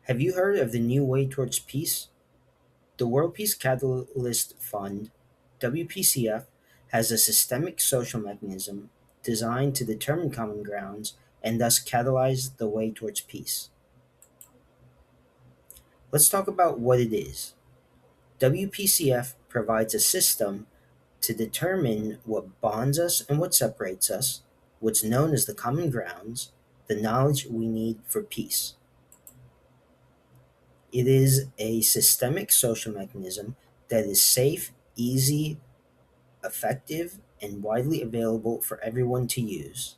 Have you heard of the new way towards peace? The World Peace Catalyst Fund, WPCF, has a systemic social mechanism designed to determine common grounds and thus catalyze the way towards peace. Let's talk about what it is. WPCF provides a system to determine what bonds us and what separates us, what's known as the common grounds, the knowledge we need for peace. It is a systemic social mechanism that is safe, easy, effective, and widely available for everyone to use.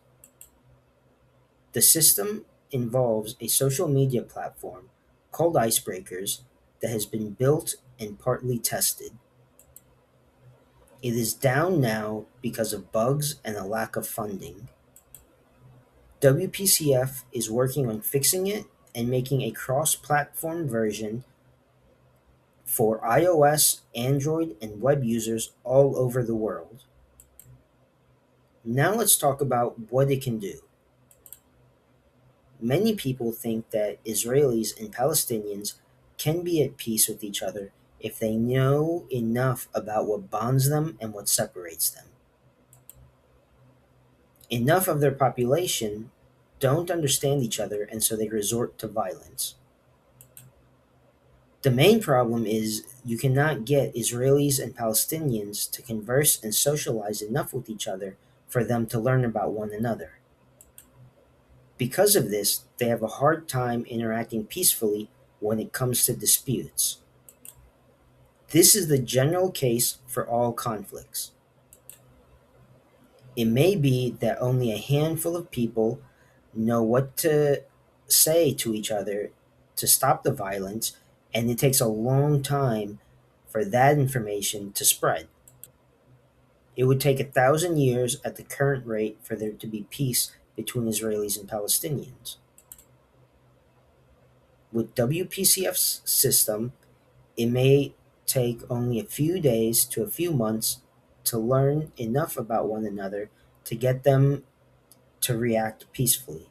The system involves a social media platform called Icebreakers that has been built and partly tested. It is down now because of bugs and a lack of funding. WPCF is working on fixing it and making a cross platform version for iOS, Android, and web users all over the world. Now let's talk about what it can do. Many people think that Israelis and Palestinians can be at peace with each other if they know enough about what bonds them and what separates them. Enough of their population don't understand each other, and so they resort to violence. The main problem is you cannot get Israelis and Palestinians to converse and socialize enough with each other for them to learn about one another. Because of this, they have a hard time interacting peacefully when it comes to disputes. This is the general case for all conflicts. It may be that only a handful of people know what to say to each other to stop the violence, and it takes a long time for that information to spread. It would take 1,000 years at the current rate for there to be peace between Israelis and Palestinians. With WPCF's system, it may take only a few days to a few months to learn enough about one another to get them to react peacefully.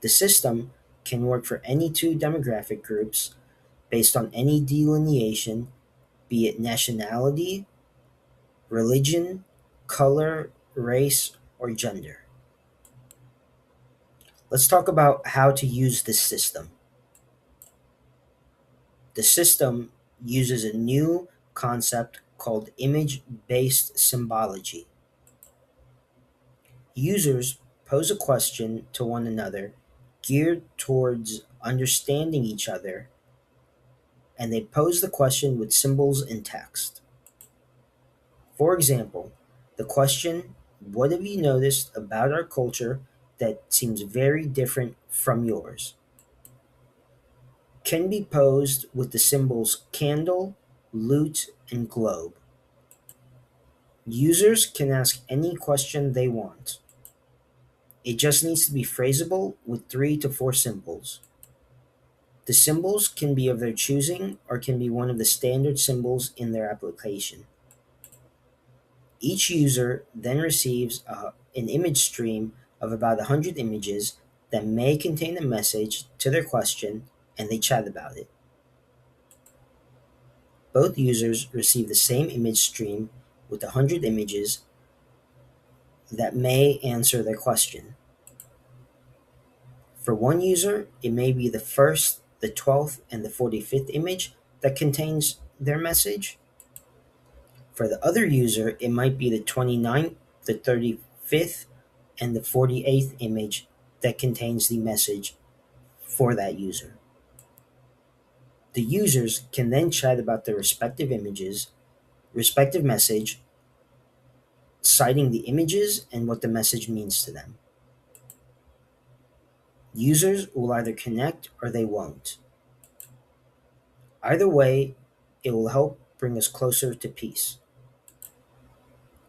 The system can work for any two demographic groups based on any delineation, be it nationality, religion, color, race, or gender. Let's talk about how to use this system. The system uses a new concept called image based symbology. Users pose a question to one another geared towards understanding each other, and they pose the question with symbols and text. For example, the question, "What have you noticed about our culture that seems very different from yours?" can be posed with the symbols candle, lute, and globe. Users can ask any question they want. It just needs to be phrasable with 3 to 4 symbols. The symbols can be of their choosing or can be one of the standard symbols in their application. Each user then receives an image stream of about 100 images that may contain a message to their question, and they chat about it. Both users receive the same image stream with 100 images that may answer their question. For one user, it may be the first, the 12th, and the 45th image that contains their message. For the other user, it might be the 29th, the 35th, and the 48th image that contains the message for that user. The users can then chat about their respective images, respective message, citing the images and what the message means to them. Users will either connect or they won't. Either way, it will help bring us closer to peace.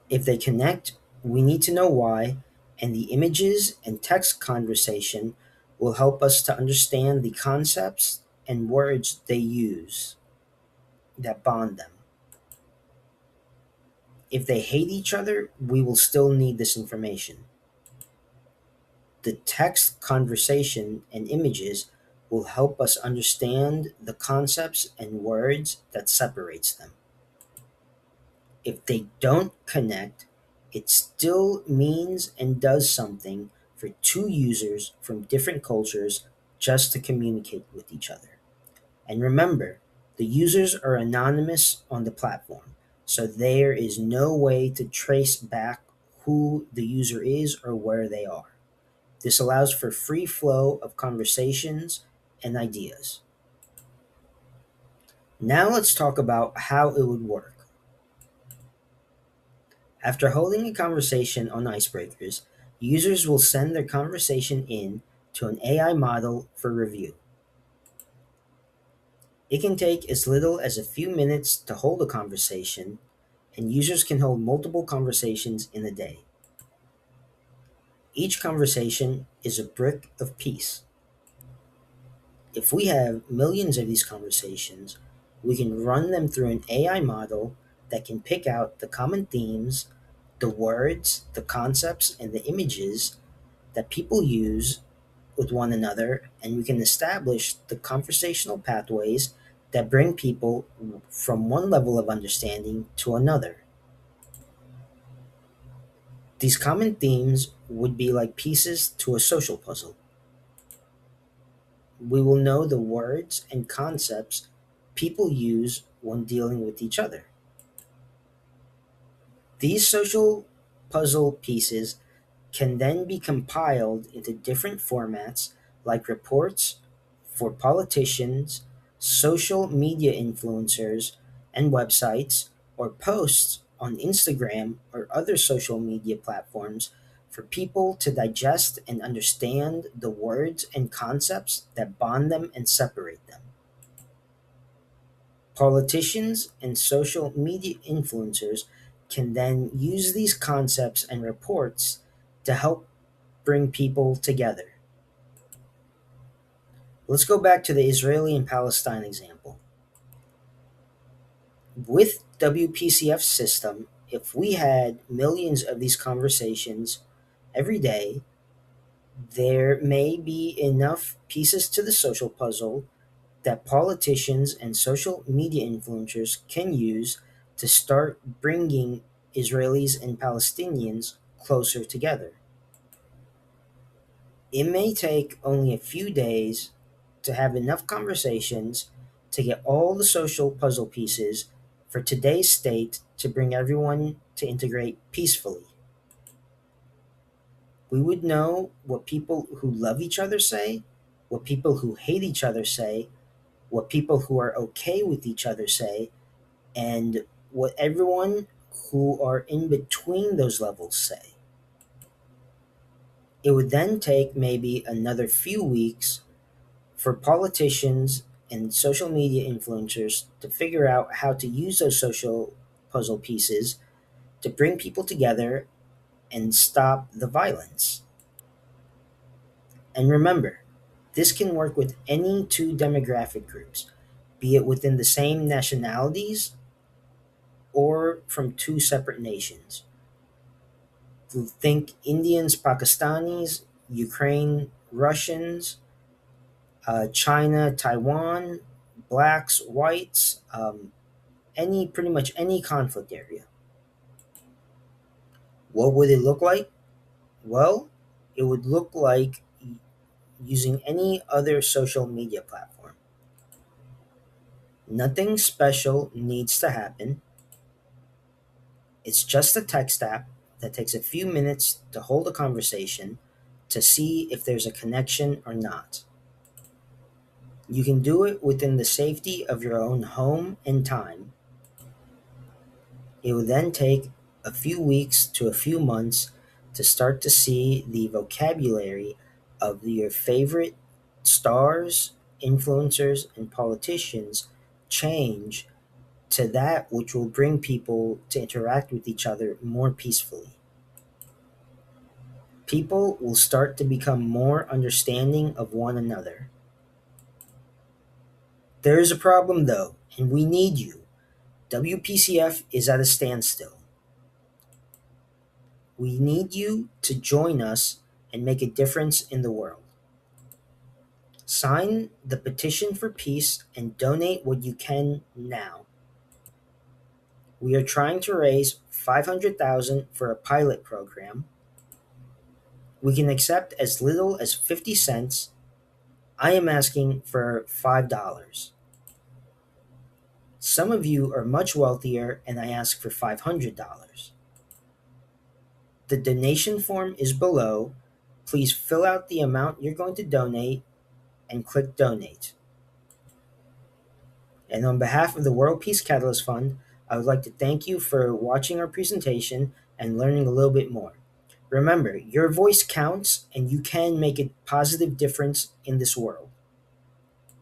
If they connect, we need to know why, and the images and text conversation will help us to understand the concepts and words they use that bond them. If they hate each other, we will still need this information. The text conversation and images will help us understand the concepts and words that separates them. If they don't connect, it still means and does something for two users from different cultures just to communicate with each other. And remember, the users are anonymous on the platform, so there is no way to trace back who the user is or where they are. This allows for free flow of conversations and ideas. Now let's talk about how it would work. After holding a conversation on icebreakers, users will send their conversation in to an AI model for review. It can take as little as a few minutes to hold a conversation, and users can hold multiple conversations in a day. Each conversation is a brick of peace. If we have millions of these conversations, we can run them through an AI model that can pick out the common themes, the words, the concepts, and the images that people use with one another, and we can establish the conversational pathways that bring people from one level of understanding to another. These common themes would be like pieces to a social puzzle. We will know the words and concepts people use when dealing with each other. These social puzzle pieces can then be compiled into different formats like reports for politicians, social media influencers, and websites, or posts on Instagram or other social media platforms for people to digest and understand the words and concepts that bond them and separate them. Politicians and social media influencers can then use these concepts and reports to help bring people together. Let's go back to the Israeli and Palestine example. With WPCF system, if we had millions of these conversations every day, there may be enough pieces to the social puzzle that politicians and social media influencers can use to start bringing Israelis and Palestinians closer together. It may take only a few days to have enough conversations to get all the social puzzle pieces for today's state to bring everyone to integrate peacefully. We would know what people who love each other say, what people who hate each other say, what people who are okay with each other say, and what everyone who are in between those levels say. It would then take maybe another few weeks for politicians and social media influencers to figure out how to use those social puzzle pieces to bring people together and stop the violence. And remember, this can work with any two demographic groups, be it within the same nationalities or from two separate nations. Think Indians, Pakistanis, Ukraine, Russians, China, Taiwan, blacks, whites, any pretty much any conflict area. What would it look like? Well, it would look like using any other social media platform. Nothing special needs to happen. It's just a text app that takes a few minutes to hold a conversation to see if there's a connection or not. You can do it within the safety of your own home and time. It will then take a few weeks to a few months to start to see the vocabulary of your favorite stars, influencers, and politicians change to that which will bring people to interact with each other more peacefully. People will start to become more understanding of one another. There is a problem though, and we need you. WPCF is at a standstill. We need you to join us and make a difference in the world. Sign the petition for peace and donate what you can now. We are trying to raise 500,000 for a pilot program. We can accept as little as 50 cents. I am asking for $5. Some of you are much wealthier and I ask for $500. The donation form is below. Please fill out the amount you're going to donate and click donate. And on behalf of the World Peace Catalyst Fund, I would like to thank you for watching our presentation and learning a little bit more. Remember, your voice counts and you can make a positive difference in this world.